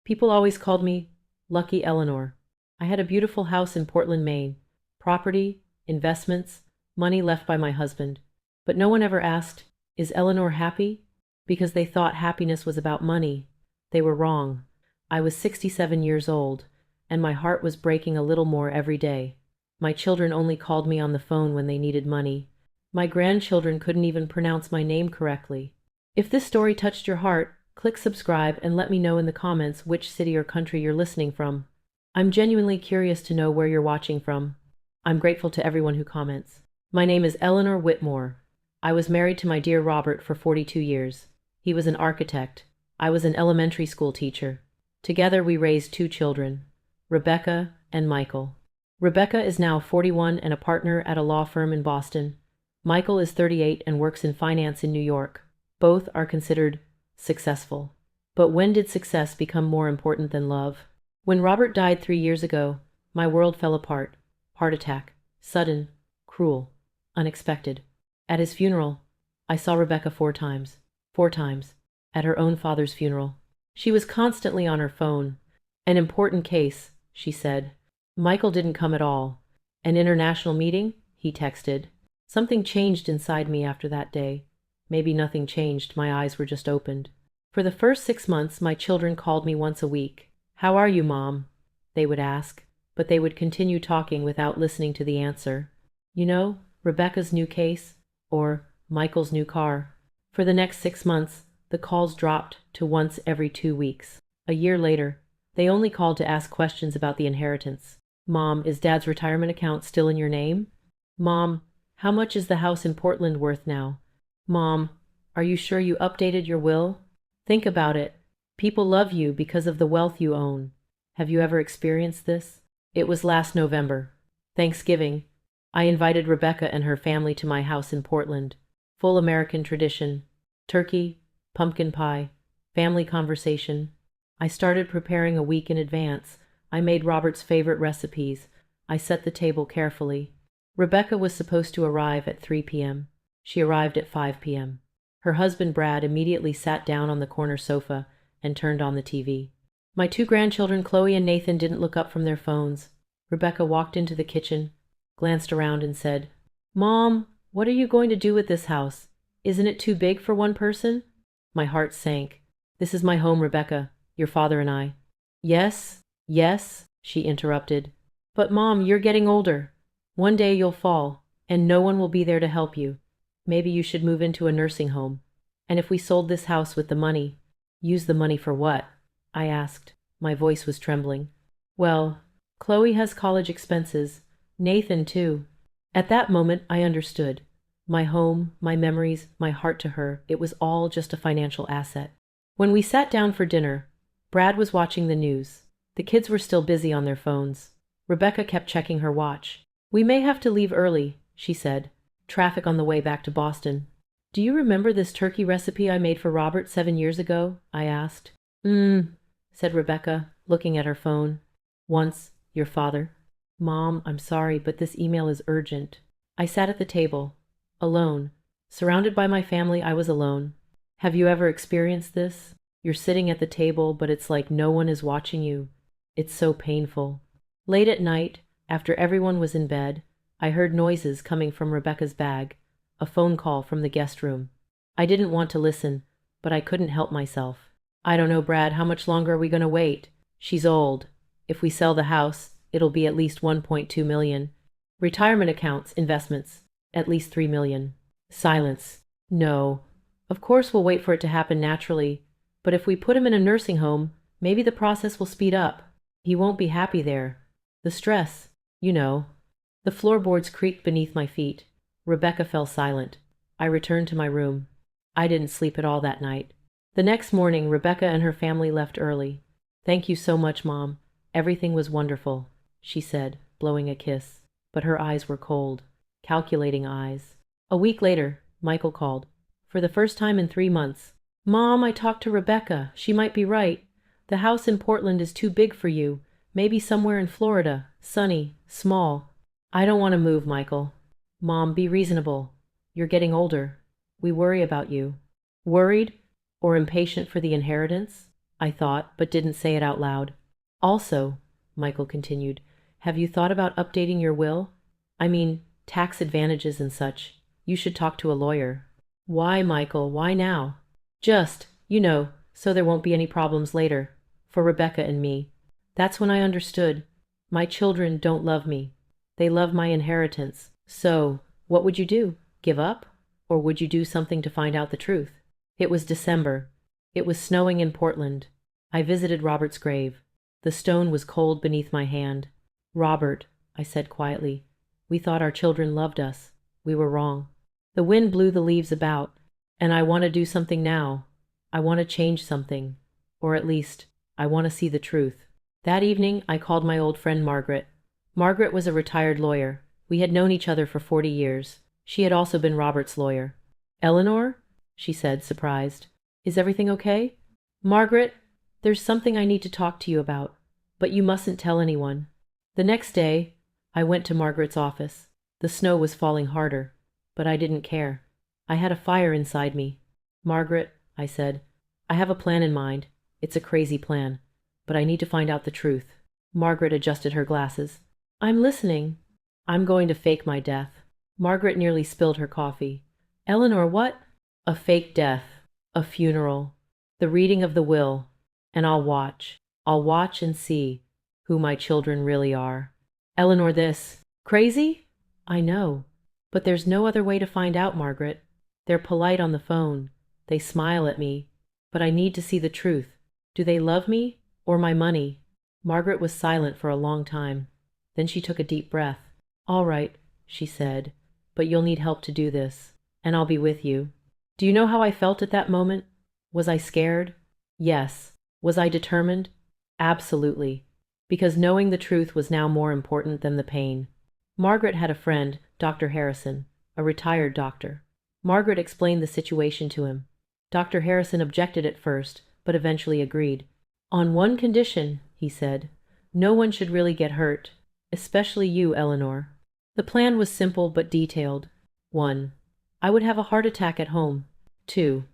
People always called me Lucky Eleanor. I had a beautiful house in Portland, Maine. Property, investments, money left by my husband. But no one ever asked, is Eleanor happy? Because they thought happiness was about money. They were wrong. I was 67 years old, and my heart was breaking a little more every day. My children only called me on the phone when they needed money. My grandchildren couldn't even pronounce my name correctly. If this story touched your heart, click subscribe and let me know in the comments which city or country you're listening from. I'm genuinely curious to know where you're watching from. I'm grateful to everyone who comments. My name is Eleanor Whitmore. I was married to my dear Robert for 42 years. He was an architect. I was an elementary school teacher. Together we raised two children, Rebecca and Michael. Rebecca is now 41 and a partner at a law firm in Boston. Michael is 38 and works in finance in New York. Both are considered successful. But when did success become more important than love? When Robert died 3 years ago, my world fell apart. Heart attack. Sudden, cruel, unexpected. At his funeral, I saw Rebecca 4 times. 4 times. At her own father's funeral. She was constantly on her phone. An important case, she said. Michael didn't come at all. An international meeting? He texted. Something changed inside me after that day. Maybe nothing changed, my eyes were just opened. For the first 6 months, my children called me once a week. How are you, Mom? They would ask, but they would continue talking without listening to the answer. You know, Rebecca's new case, or Michael's new car. For the next 6 months, the calls dropped to once every 2 weeks. A year later, they only called to ask questions about the inheritance. Mom, is Dad's retirement account still in your name? Mom, how much is the house in Portland worth now? Mom, are you sure you updated your will? Think about it. People love you because of the wealth you own. Have you ever experienced this? It was last November. Thanksgiving. I invited Rebecca and her family to my house in Portland. Full American tradition. Turkey, pumpkin pie, family conversation. I started preparing a week in advance. I made Robert's favorite recipes. I set the table carefully. Rebecca was supposed to arrive at 3 p.m. She arrived at 5 p.m. Her husband Brad immediately sat down on the corner sofa and turned on the TV. My 2 grandchildren, Chloe and Nathan, didn't look up from their phones. Rebecca walked into the kitchen, glanced around and said, Mom, what are you going to do with this house? Isn't it too big for one person? My heart sank. This is my home, Rebecca, your father and I. Yes, yes, she interrupted. But Mom, you're getting older. One day you'll fall, and no one will be there to help you. Maybe you should move into a nursing home. And if we sold this house with the money, use the money for what? I asked. My voice was trembling. Well, Chloe has college expenses. Nathan, too. At that moment, I understood. My home, my memories, my heart to her, it was all just a financial asset. When we sat down for dinner, Brad was watching the news. The kids were still busy on their phones. Rebecca kept checking her watch. We may have to leave early, she said. Traffic on the way back to Boston. Do you remember this turkey recipe I made for Robert 7 years ago? I asked. Said Rebecca, looking at her phone. Once, your father. Mom, I'm sorry, but this email is urgent. I sat at the table, alone. Surrounded by my family, I was alone. Have you ever experienced this? You're sitting at the table, but it's like no one is watching you. It's so painful. Late at night, after everyone was in bed, I heard noises coming from Rebecca's bag, a phone call from the guest room. I didn't want to listen, but I couldn't help myself. I don't know, Brad, how much longer are we going to wait? She's old. If we sell the house, it'll be at least 1.2 million. Retirement accounts, investments, at least 3 million. Silence. No. Of course we'll wait for it to happen naturally, but if we put him in a nursing home, maybe the process will speed up. He won't be happy there. The stress, you know. The floorboards creaked beneath my feet. Rebecca fell silent. I returned to my room. I didn't sleep at all that night. The next morning, Rebecca and her family left early. Thank you so much, Mom. Everything was wonderful, she said, blowing a kiss. But her eyes were cold, calculating eyes. A week later, Michael called. For the first time in 3 months. Mom, I talked to Rebecca. She might be right. The house in Portland is too big for you. Maybe somewhere in Florida. Sunny, small. I don't want to move, Michael. Mom, be reasonable. You're getting older. We worry about you. Worried or impatient for the inheritance? I thought, but didn't say it out loud. Also, Michael continued, have you thought about updating your will? I mean, tax advantages and such. You should talk to a lawyer. Why, Michael? Why now? Just, so there won't be any problems later. For Rebecca and me. That's when I understood. My children don't love me. They love my inheritance. So, what would you do? Give up? Or would you do something to find out the truth? It was December. It was snowing in Portland. I visited Robert's grave. The stone was cold beneath my hand. Robert, I said quietly, we thought our children loved us. We were wrong. The wind blew the leaves about, and I want to do something now. I want to change something. Or at least, I want to see the truth. That evening, I called my old friend Margaret. Margaret was a retired lawyer. We had known each other for 40 years. She had also been Robert's lawyer. Eleanor? She said, surprised. Is everything okay? Margaret, there's something I need to talk to you about, but you mustn't tell anyone. The next day, I went to Margaret's office. The snow was falling harder, but I didn't care. I had a fire inside me. Margaret, I said, I have a plan in mind. It's a crazy plan, but I need to find out the truth. Margaret adjusted her glasses. I'm listening. I'm going to fake my death. Margaret nearly spilled her coffee. Eleanor, what? A fake death. A funeral. The reading of the will. And I'll watch. I'll watch and see who my children really are. Eleanor, this. Crazy? I know. But there's no other way to find out, Margaret. They're polite on the phone. They smile at me. But I need to see the truth. Do they love me or my money? Margaret was silent for a long time. Then she took a deep breath. All right, she said, but you'll need help to do this, and I'll be with you. Do you know how I felt at that moment? Was I scared? Yes. Was I determined? Absolutely. Because knowing the truth was now more important than the pain. Margaret had a friend, Dr. Harrison, a retired doctor. Margaret explained the situation to him. Dr. Harrison objected at first, but eventually agreed. On one condition, he said, no one should really get hurt, especially you, Eleanor. The plan was simple but detailed. 1. I would have a heart attack at home. 2.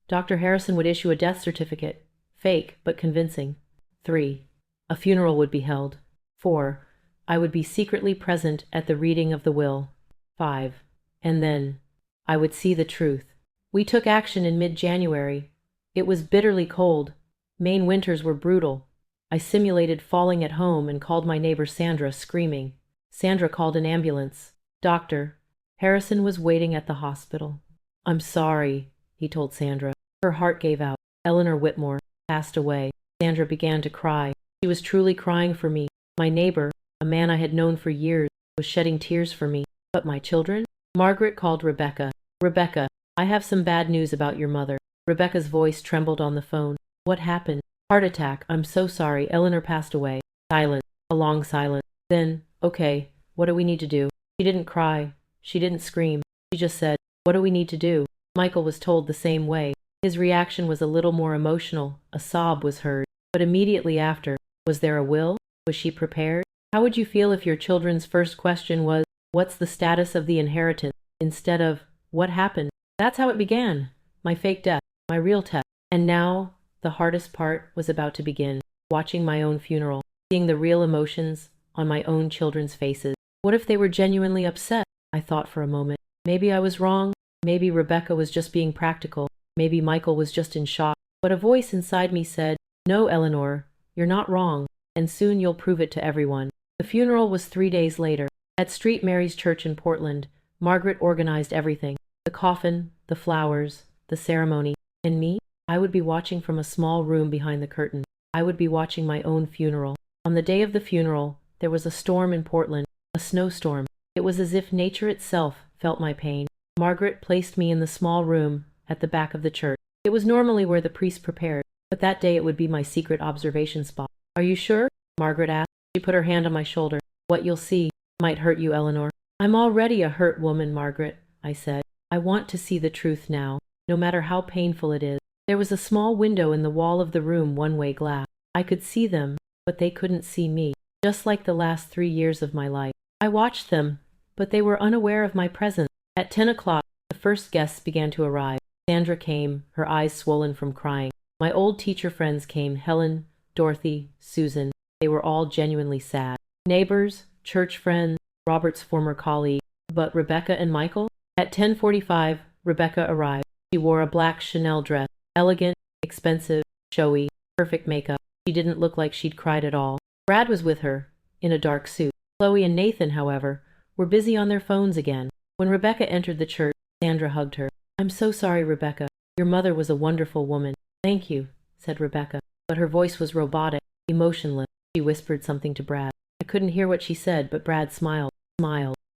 Dr. Harrison would issue a death certificate, fake but convincing. 3. A funeral would be held. 4. I would be secretly present at the reading of the will. 5. And then, I would see the truth. We took action in mid-January. It was bitterly cold. Maine winters were brutal. I simulated falling at home and called my neighbor Sandra, screaming. Sandra called an ambulance. Doctor, Harrison was waiting at the hospital. I'm sorry, he told Sandra. Her heart gave out. Eleanor Whitmore passed away. Sandra began to cry. She was truly crying for me. My neighbor, a man I had known for years, was shedding tears for me. But my children? Margaret called Rebecca. Rebecca, I have some bad news about your mother. Rebecca's voice trembled on the phone. What happened? Heart attack. I'm so sorry. Eleanor passed away. Silence. A long silence. Then, okay, what do we need to do? She didn't cry. She didn't scream. She just said, what do we need to do? Michael was told the same way. His reaction was a little more emotional. A sob was heard. But immediately after, was there a will? Was she prepared? How would you feel if your children's first question was, what's the status of the inheritance? Instead of, what happened? That's how it began. My fake death. My real test. And now, the hardest part was about to begin. Watching my own funeral. Seeing the real emotions on my own children's faces. What if they were genuinely upset? I thought for a moment. Maybe I was wrong. Maybe Rebecca was just being practical. Maybe Michael was just in shock. But a voice inside me said, no, Eleanor, you're not wrong, and soon you'll prove it to everyone. The funeral was 3 days later. At St. Mary's Church in Portland, Margaret organized everything. The coffin, the flowers, the ceremony. And me? I would be watching from a small room behind the curtain. I would be watching my own funeral. On the day of the funeral, there was a storm in Portland, a snowstorm. It was as if nature itself felt my pain. Margaret placed me in the small room at the back of the church. It was normally where the priest prepared, but that day it would be my secret observation spot. Are you sure? Margaret asked. She put her hand on my shoulder. What you'll see might hurt you, Eleanor. I'm already a hurt woman, Margaret, I said. I want to see the truth now, no matter how painful it is. There was a small window in the wall of the room, one-way glass. I could see them, but they couldn't see me, just like the last 3 years of my life. I watched them, but they were unaware of my presence. At 10 o'clock, the first guests began to arrive. Sandra came, her eyes swollen from crying. My old teacher friends came: Helen, Dorothy, Susan. They were all genuinely sad. Neighbors, church friends, Robert's former colleague. But Rebecca and Michael? At 10:45, Rebecca arrived. She wore a black Chanel dress. Elegant, expensive, showy, perfect makeup. She didn't look like she'd cried at all. Brad was with her, in a dark suit. Chloe and Nathan, however, were busy on their phones again. When Rebecca entered the church, Sandra hugged her. "I'm so sorry, Rebecca. Your mother was a wonderful woman." "Thank you," said Rebecca, but her voice was robotic, emotionless. She whispered something to Brad. I couldn't hear what she said, but Brad smiled.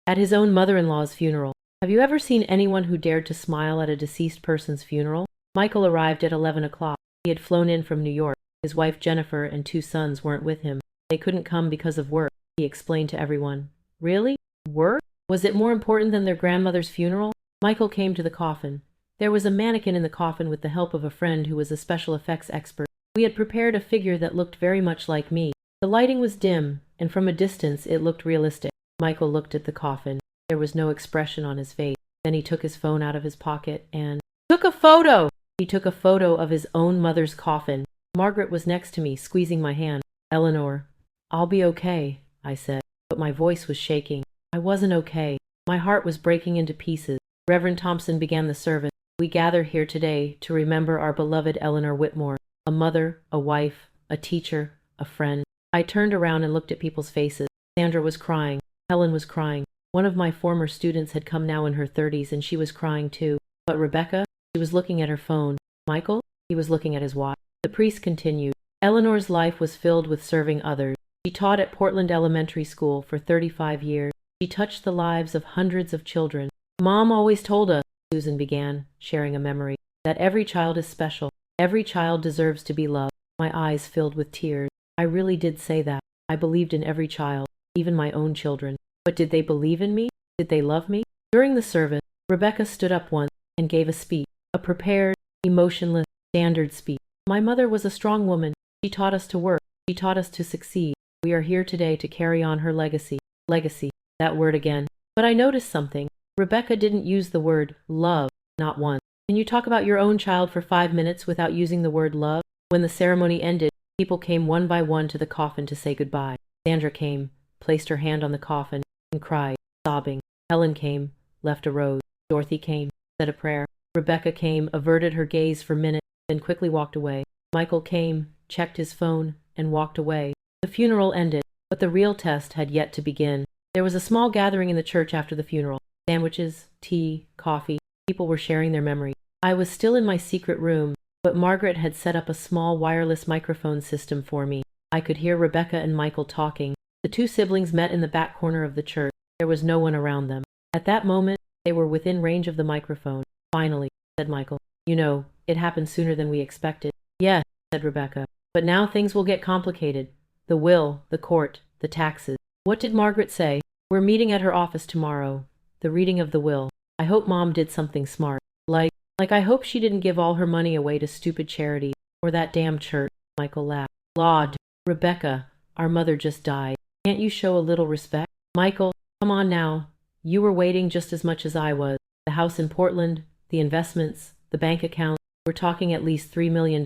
At his own mother-in-law's funeral. Have you ever seen anyone who dared to smile at a deceased person's funeral? Michael arrived at 11 o'clock. He had flown in from New York. His wife Jennifer and 2 sons weren't with him. They couldn't come because of work, he explained to everyone. Really? Work? Was it more important than their grandmother's funeral? Michael came to the coffin. There was a mannequin in the coffin with the help of a friend who was a special effects expert. We had prepared a figure that looked very much like me. The lighting was dim, and from a distance it looked realistic. Michael looked at the coffin. There was no expression on his face. Then he took his phone out of his pocket and took a photo! He took a photo of his own mother's coffin. Margaret was next to me, squeezing my hand. "Eleanor, I'll be okay," I said, but my voice was shaking. I wasn't okay. My heart was breaking into pieces. Reverend Thompson began the service. "We gather here today to remember our beloved Eleanor Whitmore, a mother, a wife, a teacher, a friend." I turned around and looked at people's faces. Sandra was crying. Helen was crying. One of my former students had come now in her 30s, and she was crying too. But Rebecca? She was looking at her phone. Michael? He was looking at his watch. The priest continued. Eleanor's life was filled with serving others. She taught at Portland Elementary School for 35 years. She touched the lives of hundreds of children. "Mom always told us," Susan began, sharing a memory, "that every child is special. Every child deserves to be loved." My eyes filled with tears. I really did say that. I believed in every child, even my own children. But did they believe in me? Did they love me? During the service, Rebecca stood up once and gave a speech, a prepared, emotionless, standard speech. My mother was a strong woman. She taught us to work. She taught us to succeed. We are here today to carry on her legacy. Legacy, that word again. But I noticed something. Rebecca didn't use the word love, not once. Can you talk about your own child for 5 minutes without using the word love? When the ceremony ended, people came one by one to the coffin to say goodbye. Sandra came, placed her hand on the coffin, and cried, sobbing. Helen came, left a rose. Dorothy came, said a prayer. Rebecca came, averted her gaze for minutes, then quickly walked away. Michael came, checked his phone, and walked away. The funeral ended, but the real test had yet to begin. There was a small gathering in the church after the funeral. Sandwiches, tea, coffee. People were sharing their memories. I was still in my secret room, but Margaret had set up a small wireless microphone system for me. I could hear Rebecca and Michael talking. The 2 siblings met in the back corner of the church. There was no one around them. At that moment, they were within range of the microphone. "Finally," said Michael. "You know, it happened sooner than we expected." "Yes," said Rebecca. "But now things will get complicated. The will, the court, the taxes." "What did Margaret say?" "We're meeting at her office tomorrow. The reading of the will. I hope Mom did something smart. Like I hope she didn't give all her money away to stupid charities. Or that damn church." Michael laughed. "Lord, Rebecca, our mother just died. Can't you show a little respect?" "Michael, come on now. You were waiting just as much as I was. The house in Portland, the investments, the bank account. We're talking at least $3 million.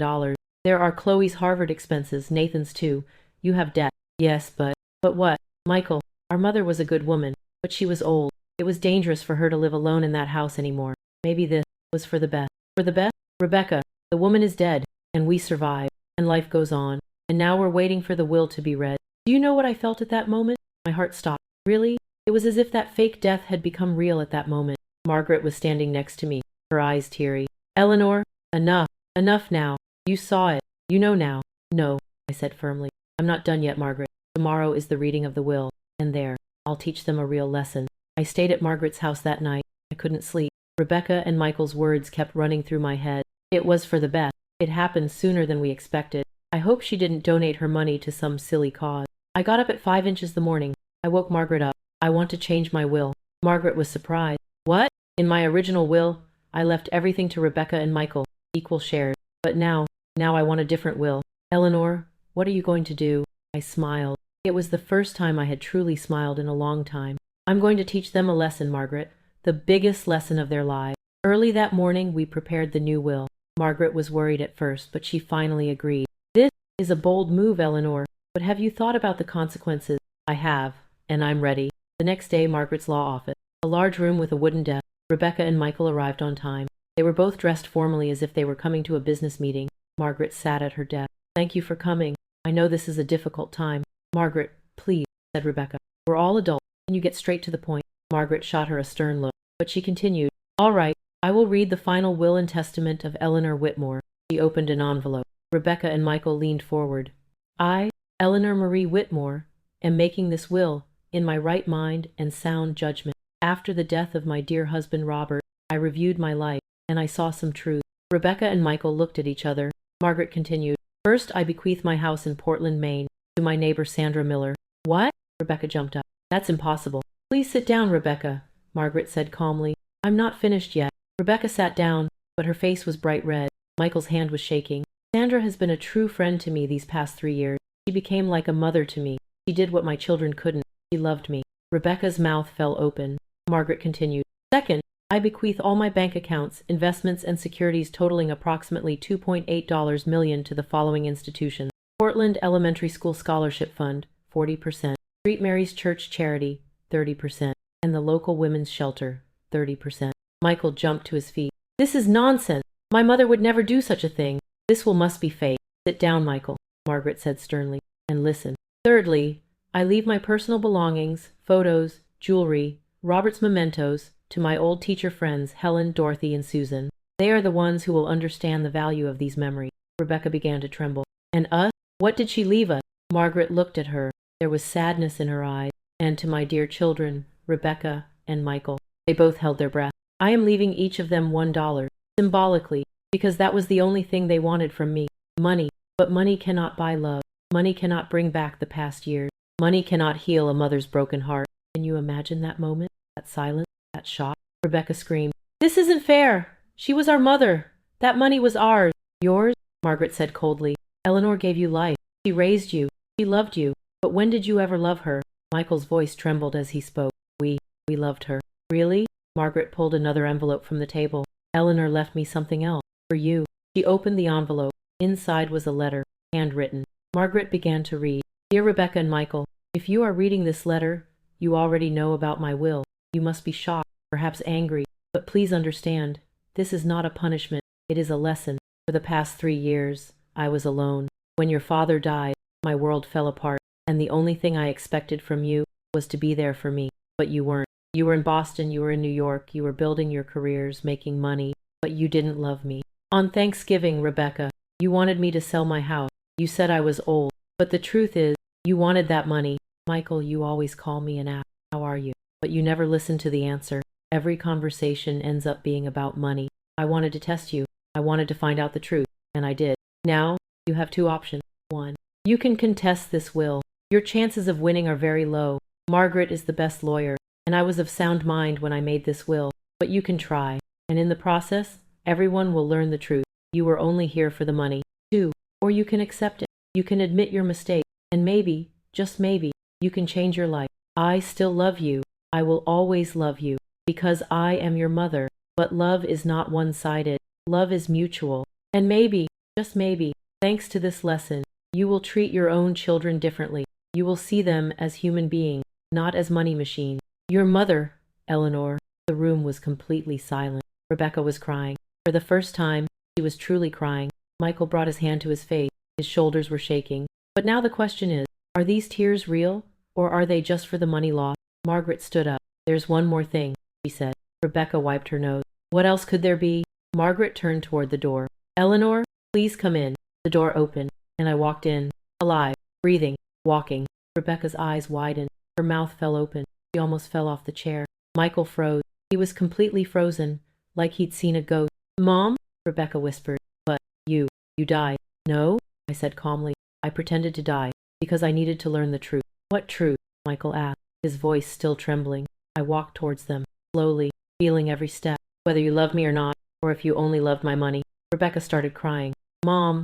There are Chloe's Harvard expenses, Nathan's too. You have debt." "Yes, but what?" "Michael, our mother was a good woman, but she was old. It was dangerous for her to live alone in that house anymore. Maybe this was for the best." "For the best?" "Rebecca, the woman is dead, and we survived, and life goes on. And now we're waiting for the will to be read." Do you know what I felt at that moment? My heart stopped. Really? It was as if that fake death had become real at that moment. Margaret was standing next to me, her eyes teary. "Eleanor, enough. Enough now. You saw it. You know now." "No," I said firmly. "I'm not done yet, Margaret. Tomorrow is the reading of the will, and there, I'll teach them a real lesson." I stayed at Margaret's house that night. I couldn't sleep. Rebecca and Michael's words kept running through my head. It was for the best. It happened sooner than we expected. I hope she didn't donate her money to some silly cause. I got up at 5 inches the morning. I woke Margaret up. "I want to change my will." Margaret was surprised. "What?" "In my original will, I left everything to Rebecca and Michael, equal shares. But now I want a different will." "Eleanor, what are you going to do?" I smiled. It was the first time I had truly smiled in a long time. "I'm going to teach them a lesson, Margaret, the biggest lesson of their lives." Early that morning, we prepared the new will. Margaret was worried at first, but she finally agreed. This is a bold move, Eleanor, but have you thought about the consequences? I have, and I'm ready. The next day, Margaret's law office. A large room with a wooden desk. Rebecca and Michael arrived on time. They were both dressed formally as if they were coming to a business meeting. Margaret sat at her desk. Thank you for coming. I know this is a difficult time. Margaret, please, said Rebecca. We're all adults. Can you get straight to the point? Margaret shot her a stern look, but she continued. All right, I will read the final will and testament of Eleanor Whitmore. She opened an envelope. Rebecca and Michael leaned forward. I, Eleanor Marie Whitmore, am making this will, in my right mind and sound judgment. After the death of my dear husband Robert, I reviewed my life, and I saw some truth. Rebecca and Michael looked at each other. Margaret continued. First, I bequeath my house in Portland, Maine, to my neighbor Sandra Miller. What? Rebecca jumped up. That's impossible. Please sit down, Rebecca, Margaret said calmly. I'm not finished yet. Rebecca sat down, but her face was bright red. Michael's hand was shaking. Sandra has been a true friend to me these past 3 years. She became like a mother to me. She did what my children couldn't. She loved me. Rebecca's mouth fell open. Margaret continued. Second, I bequeath all my bank accounts, investments, and securities totaling approximately $2.8 million to the following institutions. Portland Elementary School Scholarship Fund, 40%. St. Mary's Church Charity, 30%. And the local women's shelter, 30%. Michael jumped to his feet. This is nonsense. My mother would never do such a thing. This will must be fake. Sit down, Michael, Margaret said sternly, and listen. Thirdly, I leave my personal belongings, photos, jewelry, Robert's mementos, to my old teacher friends Helen, Dorothy, and Susan. They are the ones who will understand the value of these memories. Rebecca began to tremble. And us? What did she leave us? Margaret looked at her. There was sadness in her eyes. And to my dear children, Rebecca and Michael. They both held their breath. I am leaving each of them $1, symbolically, because that was the only thing they wanted from me. Money. But money cannot buy love. Money cannot bring back the past years. Money cannot heal a mother's broken heart. Can you imagine that moment? That silence? That shock? Rebecca screamed. This isn't fair. She was our mother. That money was ours. Yours? Margaret said coldly. Eleanor gave you life. She raised you. She loved you. But when did you ever love her? Michael's voice trembled as he spoke. We loved her. Really? Margaret pulled another envelope from the table. Eleanor left me something else. For you. She opened the envelope. Inside was a letter, handwritten. Margaret began to read. Dear Rebecca and Michael, if you are reading this letter, you already know about my will. You must be shocked, perhaps angry, but please understand, this is not a punishment. It is a lesson. For the past 3 years, I was alone. When your father died, my world fell apart, and the only thing I expected from you was to be there for me. But you weren't. You were in Boston, you were in New York, you were building your careers, making money, but you didn't love me. On Thanksgiving, Rebecca, you wanted me to sell my house. You said I was old, but the truth is, you wanted that money. Michael, you always call me and ask, how are you? But you never listen to the answer. Every conversation ends up being about money. I wanted to test you. I wanted to find out the truth, and I did. Now, you have 2 options. 1. You can contest this will. Your chances of winning are very low. Margaret is the best lawyer, and I was of sound mind when I made this will. But you can try, and in the process, everyone will learn the truth. You were only here for the money. 2. Or you can accept it. You can admit your mistake, and maybe, just maybe, you can change your life. I still love you. I will always love you, because I am your mother. But love is not one-sided. Love is mutual. And maybe, just maybe, thanks to this lesson, you will treat your own children differently. You will see them as human beings, not as money machines. Your mother, Eleanor. The room was completely silent. Rebecca was crying. For the first time, she was truly crying. Michael brought his hand to his face. His shoulders were shaking. But now the question is, are these tears real, or are they just for the money lost? Margaret stood up. There's one more thing, she said. Rebecca wiped her nose. What else could there be? Margaret turned toward the door. Eleanor, please come in. The door opened, and I walked in, alive, breathing, walking. Rebecca's eyes widened. Her mouth fell open. She almost fell off the chair. Michael froze. He was completely frozen, like he'd seen a ghost. Mom? Rebecca whispered. But you died. No, I said calmly. I pretended to die, because I needed to learn the truth. What truth? Michael asked, his voice still trembling. I walked towards them, slowly, feeling every step. Whether you love me or not, or if you only loved my money. Rebecca started crying. Mom,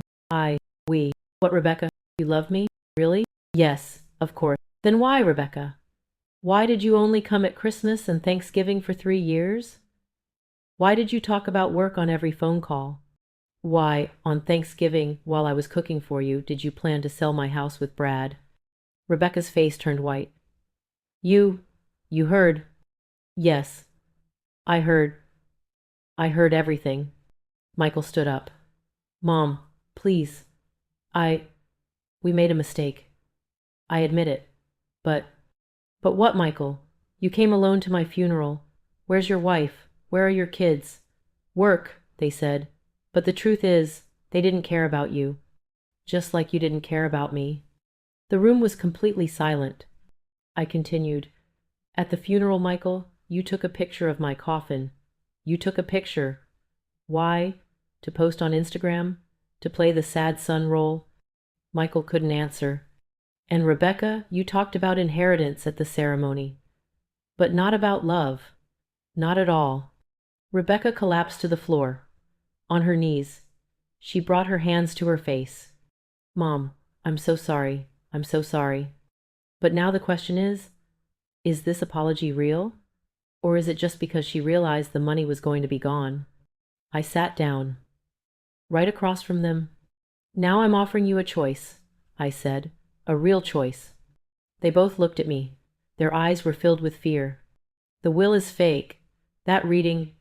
we. What, Rebecca? You love me? Really? Yes, of course. Then why, Rebecca? Why did you only come at Christmas and Thanksgiving for 3 years? Why did you talk about work on every phone call? Why, on Thanksgiving, while I was cooking for you, did you plan to sell my house with Brad? Rebecca's face turned white. You heard? Yes, I heard. I heard everything. Michael stood up. Mom, please. I. We made a mistake. I admit it. But. But what, Michael? You came alone to my funeral. Where's your wife? Where are your kids? Work, they said. But the truth is, they didn't care about you. Just like you didn't care about me. The room was completely silent. I continued. At the funeral, Michael, you took a picture of my coffin. You took a picture. Why? To post on Instagram? To play the sad son role? Michael couldn't answer. And Rebecca, you talked about inheritance at the ceremony. But not about love. Not at all. Rebecca collapsed to the floor. On her knees. She brought her hands to her face. Mom, I'm so sorry. I'm so sorry. But now the question is this apology real? Or is it just because she realized the money was going to be gone? I sat down. Right across from them. Now I'm offering you a choice, I said. A real choice. They both looked at me. Their eyes were filled with fear. The will is fake. That reading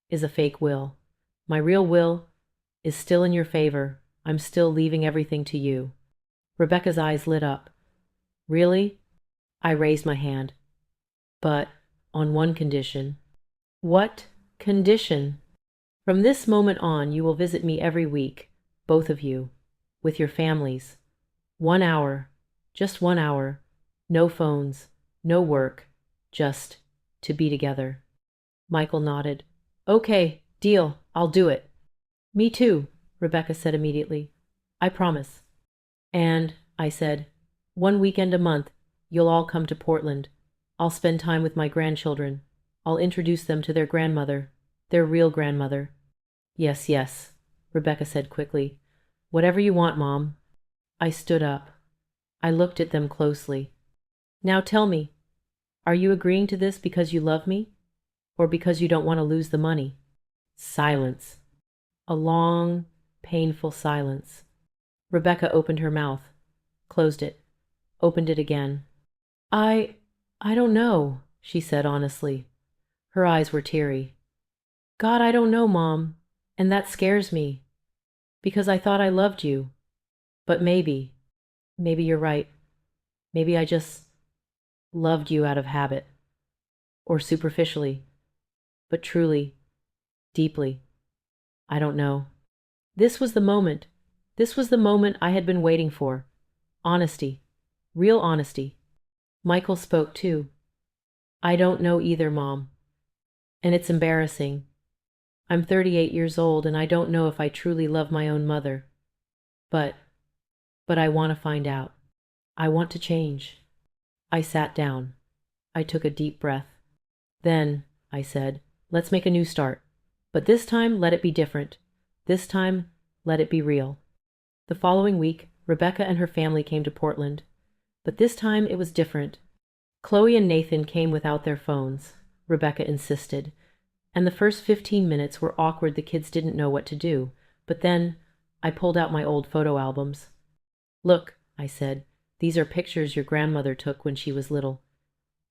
is a fake will. My real will is still in your favor. I'm still leaving everything to you. Rebecca's eyes lit up. Really? I raised my hand. But on one condition. What condition? From this moment on, you will visit me every week, both of you, with your families. 1 hour, just 1 hour. No phones, no work, just to be together. Michael nodded. Okay, deal, I'll do it. Me too, Rebecca said immediately. I promise. And, I said, 1 weekend a month, you'll all come to Portland. I'll spend time with my grandchildren. I'll introduce them to their grandmother, their real grandmother. Yes, yes, Rebecca said quickly. Whatever you want, Mom. I stood up. I looked at them closely. Now tell me, are you agreeing to this because you love me? Or because you don't want to lose the money? Silence. A long, painful silence. Rebecca opened her mouth, closed it, opened it again. I don't know, she said honestly. Her eyes were teary. God, I don't know, Mom, and that scares me, because I thought I loved you. But maybe you're right. Maybe I just loved you out of habit, or superficially, but truly, deeply. I don't know. This was the moment. This was the moment I had been waiting for. Honesty. Real honesty. Michael spoke too. I don't know either, Mom. And it's embarrassing. I'm 38 years old and I don't know if I truly love my own mother. But I want to find out. I want to change. I sat down. I took a deep breath. Then, I said, let's make a new start. But this time, let it be different. This time, let it be real. The following week, Rebecca and her family came to Portland. But this time it was different. Chloe and Nathan came without their phones, Rebecca insisted. And the first 15 minutes were awkward. The kids didn't know what to do. But then I pulled out my old photo albums. Look, I said, these are pictures your grandmother took when she was little.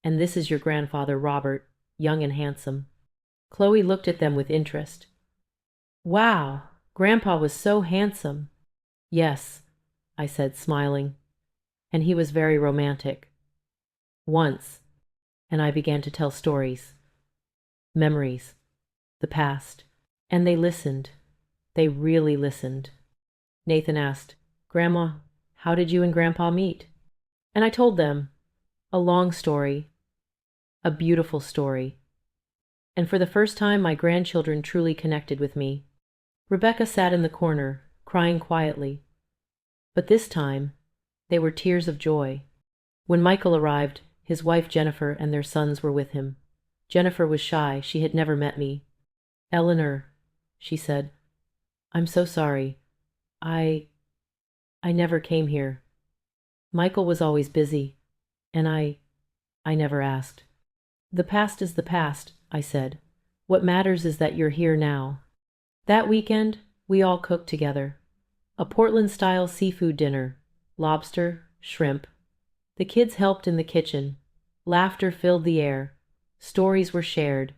And this is your grandfather, Robert, young and handsome. Chloe looked at them with interest. Wow, Grandpa was so handsome. Yes, I said, smiling. And he was very romantic. Once. And I began to tell stories. Memories. The past. And they listened. They really listened. Nathan asked, Grandma, how did you and Grandpa meet? And I told them. A long story. A beautiful story. And for the first time my grandchildren truly connected with me. Rebecca sat in the corner, crying quietly. But this time, they were tears of joy. When Michael arrived, his wife Jennifer and their sons were with him. Jennifer was shy. She had never met me. Eleanor, she said, I'm so sorry. I never came here. Michael was always busy, and I never asked. The past is the past, I said. What matters is that you're here now. That weekend, We all cooked together. A Portland-style seafood dinner, lobster, shrimp. The kids helped in the kitchen. Laughter filled the air. Stories were shared.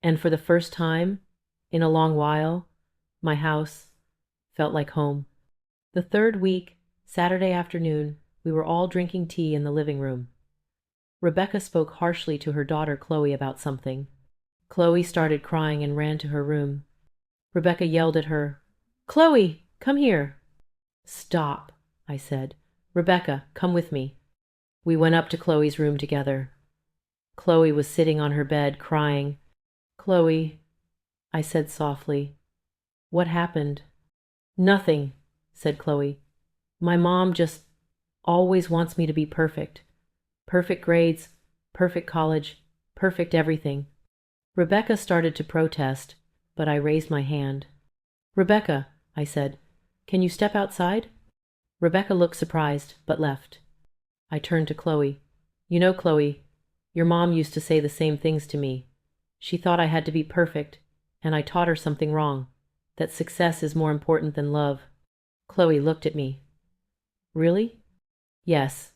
And for the first time, in a long while, my house felt like home. The third week, Saturday afternoon, we were all drinking tea in the living room. Rebecca spoke harshly to her daughter Chloe about something. Chloe started crying and ran to her room. Rebecca yelled at her, "Chloe, come here!" "Stop," I said. "Rebecca, come with me." We went up to Chloe's room together. Chloe was sitting on her bed, crying. "Chloe," I said softly, "what happened?" "Nothing," said Chloe. "My mom just always wants me to be perfect. Perfect grades, perfect college, perfect everything." Rebecca started to protest, but I raised my hand. "Rebecca," I said, "can you step outside?" Rebecca looked surprised, but left. I turned to Chloe. "You know, Chloe, your mom used to say the same things to me. She thought I had to be perfect, and I taught her something wrong, that success is more important than love." Chloe looked at me. "Really?" "Yes.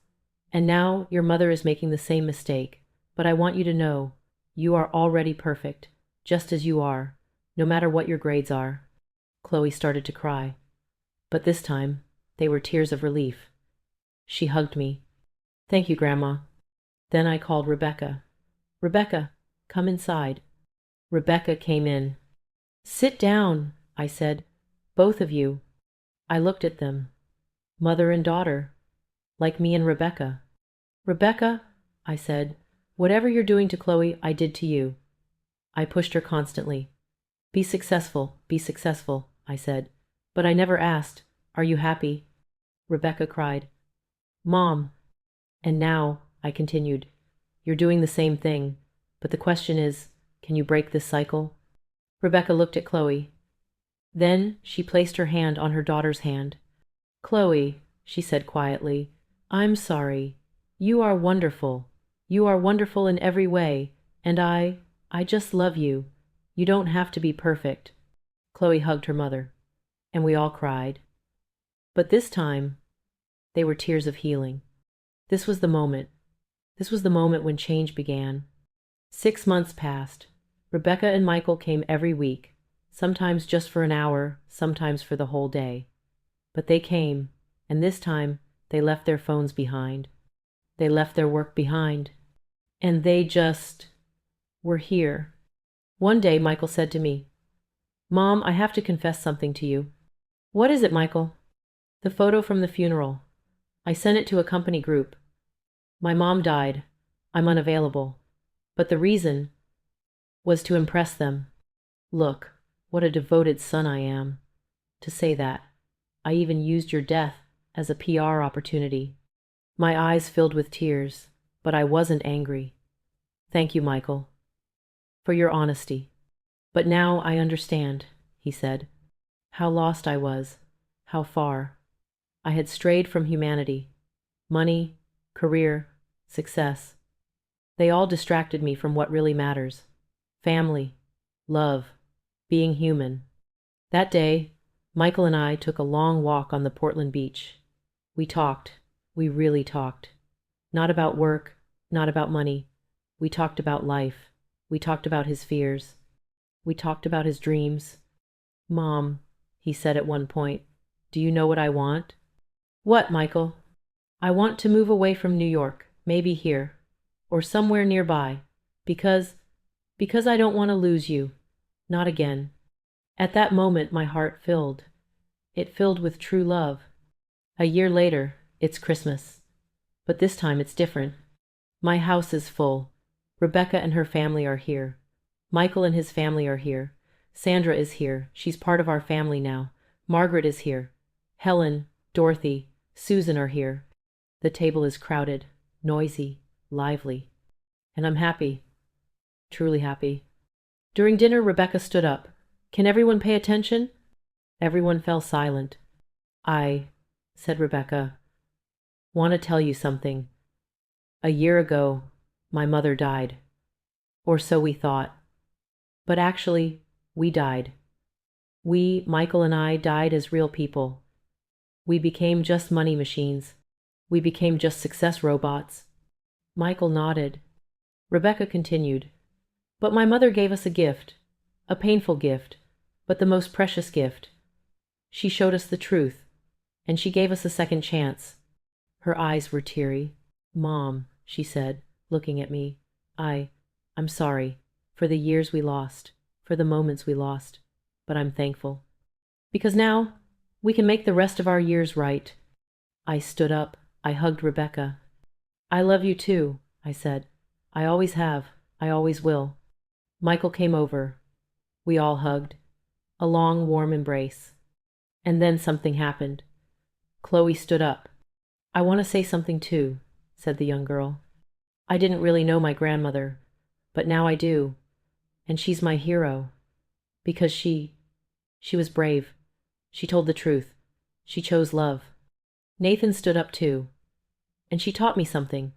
And now your mother is making the same mistake, but I want you to know, you are already perfect, just as you are, no matter what your grades are." Chloe started to cry, but this time they were tears of relief. She hugged me. "Thank you, Grandma." Then I called Rebecca. "Rebecca, come inside." Rebecca came in. "Sit down," I said. "Both of you." I looked at them. Mother and daughter, like me and Rebecca. "Rebecca," I said, "whatever you're doing to Chloe, I did to you." I pushed her constantly. Be successful," I said. "But I never asked, are you happy?" Rebecca cried. "Mom." "And now," I continued, "you're doing the same thing, but the question is, can you break this cycle?" Rebecca looked at Chloe. Then she placed her hand on her daughter's hand. "Chloe," she said quietly, "I'm sorry. You are wonderful. You are wonderful in every way, and I just love you. You don't have to be perfect." Chloe hugged her mother, and we all cried. But this time, they were tears of healing. This was the moment. This was the moment when change began. 6 months passed. Rebecca and Michael came every week, sometimes just for an hour, sometimes for the whole day. But they came, and this time they left their phones behind. They left their work behind. And they just were here. One day Michael said to me, "Mom, I have to confess something to you." "What is it, Michael?" "The photo from the funeral. I sent it to a company group. My mom died. I'm unavailable. But the reason was to impress them. Look, what a devoted son I am. To say that. I even used your death as a PR opportunity." My eyes filled with tears, but I wasn't angry. "Thank you, Michael, for your honesty. But now I understand," he said, "how lost I was, how far. I had strayed from humanity. Money, career, success. They all distracted me from what really matters. Family, love, being human." That day, Michael and I took a long walk on the Portland beach. We talked. We really talked. Not about work, not about money. We talked about life. We talked about his fears. We talked about his dreams. "Mom," he said at one point, "do you know what I want?" "What, Michael?" "I want to move away from New York, maybe here, or somewhere nearby, because I don't want to lose you. Not again." At that moment, my heart filled. It filled with true love. A year later, it's Christmas. But this time it's different. My house is full. Rebecca and her family are here. Michael and his family are here. Sandra is here. She's part of our family now. Margaret is here. Helen, Dorothy, Susan are here. The table is crowded, noisy, lively. And I'm happy. Truly happy. During dinner, Rebecca stood up. "Can everyone pay attention?" Everyone fell silent. "I," said Rebecca, "want to tell you something. A year ago, my mother died. Or so we thought. But actually, we died. We, Michael and I, died as real people. We became just money machines. We became just success robots. Michael nodded. Rebecca continued. But my mother gave us a gift. A painful gift, but the most precious gift. She showed us the truth, and she gave us a second chance. Her eyes were teary. Mom, she said, looking at me, I'm sorry for the years we lost, for the moments we lost, but I'm thankful. Because now we can make the rest of our years right. I stood up. I hugged Rebecca. I love you too, I said. I always have. I always will. Michael came over. We all hugged. A long, warm embrace. And then something happened. Chloe stood up. I want to say something too, said the young girl. I didn't really know my grandmother, but now I do. And she's my hero. Because she was brave. She told the truth. She chose love. Nathan stood up too. And she taught me something.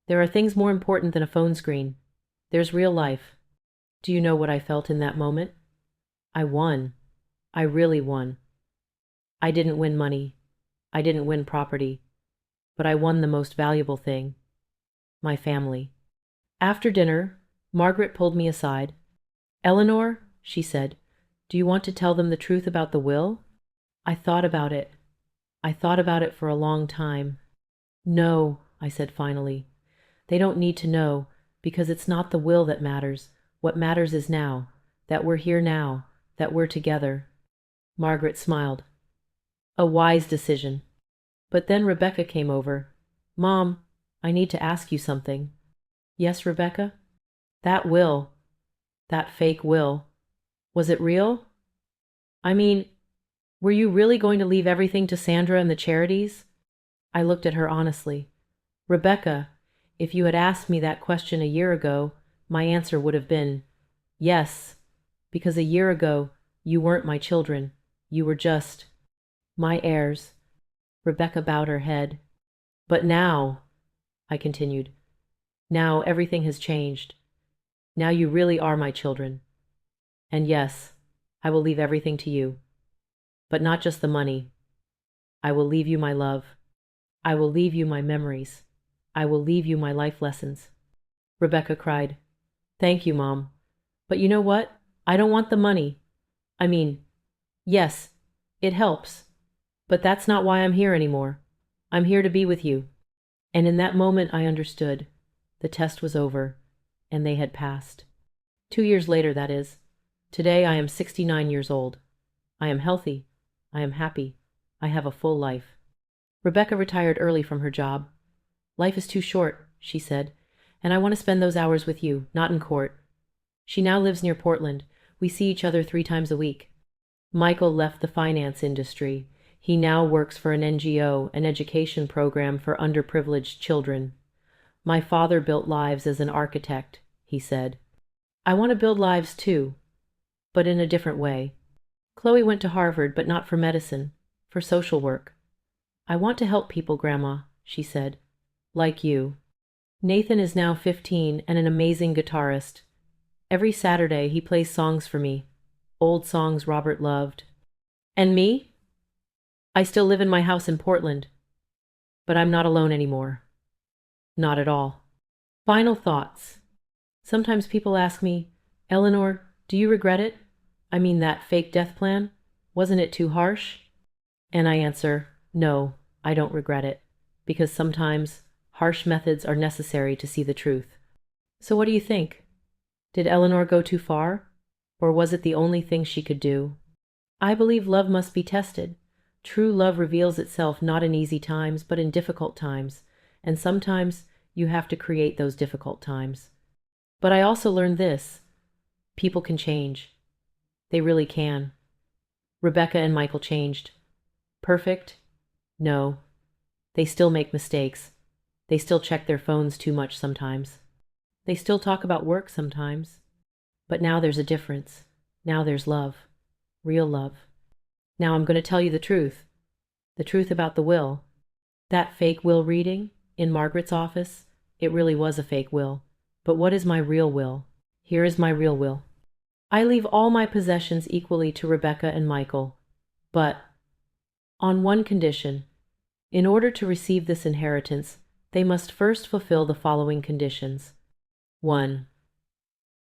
There are things more important than a phone screen. There's real life. Do you know what I felt in that moment? I won. I really won. I didn't win money. I didn't win property. But I won the most valuable thing. My family. After dinner, Margaret pulled me aside. Eleanor, she said, do you want to tell them the truth about the will? I thought about it. I thought about it for a long time. No, I said finally. They don't need to know, because it's not the will that matters. What matters is now, that we're here now, that we're together. Margaret smiled. A wise decision. But then Rebecca came over. Mom, I need to ask you something. Yes, Rebecca? That will, that fake will, was it real? I mean, were you really going to leave everything to Sandra and the charities? I looked at her honestly. Rebecca, if you had asked me that question a year ago, my answer would have been yes, because a year ago you weren't my children. You were just my heirs. Rebecca bowed her head. But now, I continued, now everything has changed. Now you really are my children. And yes, I will leave everything to you. But not just the money. I will leave you my love. I will leave you my memories. I will leave you my life lessons. Rebecca cried. Thank you, Mom. But you know what? I don't want the money. I mean, yes, it helps. But that's not why I'm here anymore. I'm here to be with you. And in that moment I understood. The test was over, and they had passed. 2 years later, that is. Today I am 69 years old. I am healthy. I am happy. I have a full life. Rebecca retired early from her job. Life is too short, she said, and I want to spend those hours with you, not in court. She now lives near Portland. We see each other 3 times a week. Michael left the finance industry. He now works for an NGO, an education program for underprivileged children. My father built lives as an architect, he said. I want to build lives too, but in a different way. Chloe went to Harvard, but not for medicine, for social work. I want to help people, Grandma, she said, like you. Nathan is now 15 and an amazing guitarist. Every Saturday he plays songs for me, old songs Robert loved. And me? I still live in my house in Portland, but I'm not alone anymore. Not at all. Final thoughts. Sometimes people ask me, Eleanor, do you regret it? I mean that fake death plan? Wasn't it too harsh? And I answer, no, I don't regret it, because sometimes harsh methods are necessary to see the truth. So what do you think? Did Eleanor go too far? Or was it the only thing she could do? I believe love must be tested. True love reveals itself not in easy times, but in difficult times, and sometimes you have to create those difficult times. But I also learned this. People can change. They really can. Rebecca and Michael changed. Perfect? No. They still make mistakes. They still check their phones too much sometimes. They still talk about work sometimes. But now there's a difference. Now there's love. Real love. Now I'm going to tell you the truth. The truth about the will. That fake will reading in Margaret's office, it really was a fake will. But what is my real will? Here is my real will. I leave all my possessions equally to Rebecca and Michael, but on one condition. In order to receive this inheritance, they must first fulfill the following conditions. 1.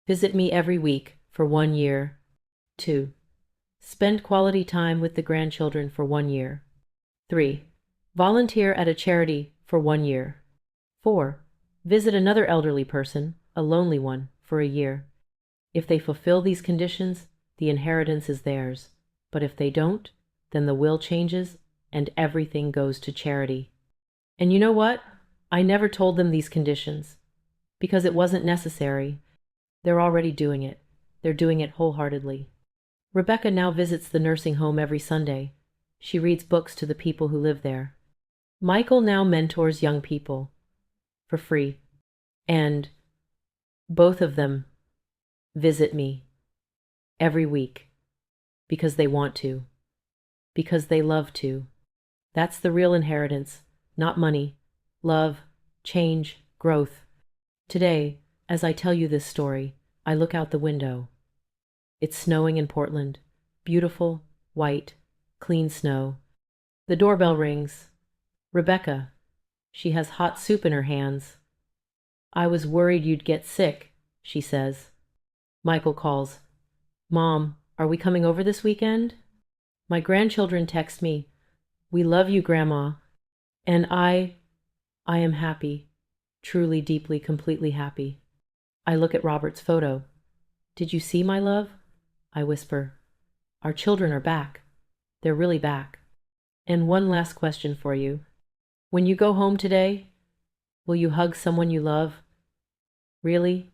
Visit me every week for 1 year. 2. Spend quality time with the grandchildren for 1 year. 3. Volunteer at a charity for 1 year. 4. Visit another elderly person, a lonely one, for a year. If they fulfill these conditions, the inheritance is theirs. But if they don't, then the will changes and everything goes to charity. And you know what? I never told them these conditions because it wasn't necessary. They're already doing it. They're doing it wholeheartedly. Rebecca now visits the nursing home every Sunday. She reads books to the people who live there. Michael now mentors young people for free. And both of them visit me every week because they want to, because they love to. That's the real inheritance, not money, love, change, growth. Today, as I tell you this story, I look out the window. It's snowing in Portland. Beautiful, white, clean snow. The doorbell rings. Rebecca. She has hot soup in her hands. I was worried you'd get sick, she says. Michael calls. Mom, are we coming over this weekend? My grandchildren text me. We love you, Grandma. And I am happy. Truly, deeply, completely happy. I look at Robert's photo. Did you see, my love? I whisper. Our children are back. They're really back. And one last question for you. When you go home today, will you hug someone you love? Really?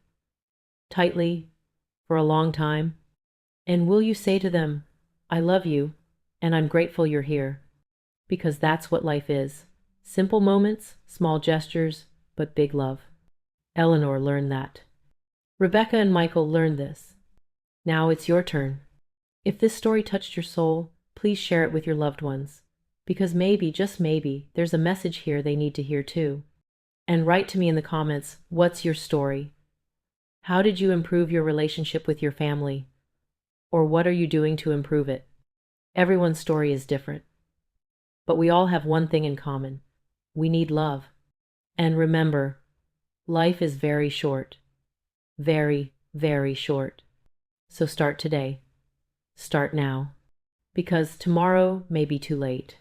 Tightly? For a long time? And will you say to them, I love you, and I'm grateful you're here? Because that's what life is. Simple moments, small gestures, but big love. Eleanor learned that. Rebecca and Michael learned this. Now it's your turn. If this story touched your soul, please share it with your loved ones. Because maybe, just maybe, there's a message here they need to hear too. And write to me in the comments, what's your story? How did you improve your relationship with your family? Or what are you doing to improve it? Everyone's story is different. But we all have one thing in common. We need love. And remember, life is very short. Very, very short. So start today. Start now. Because tomorrow may be too late.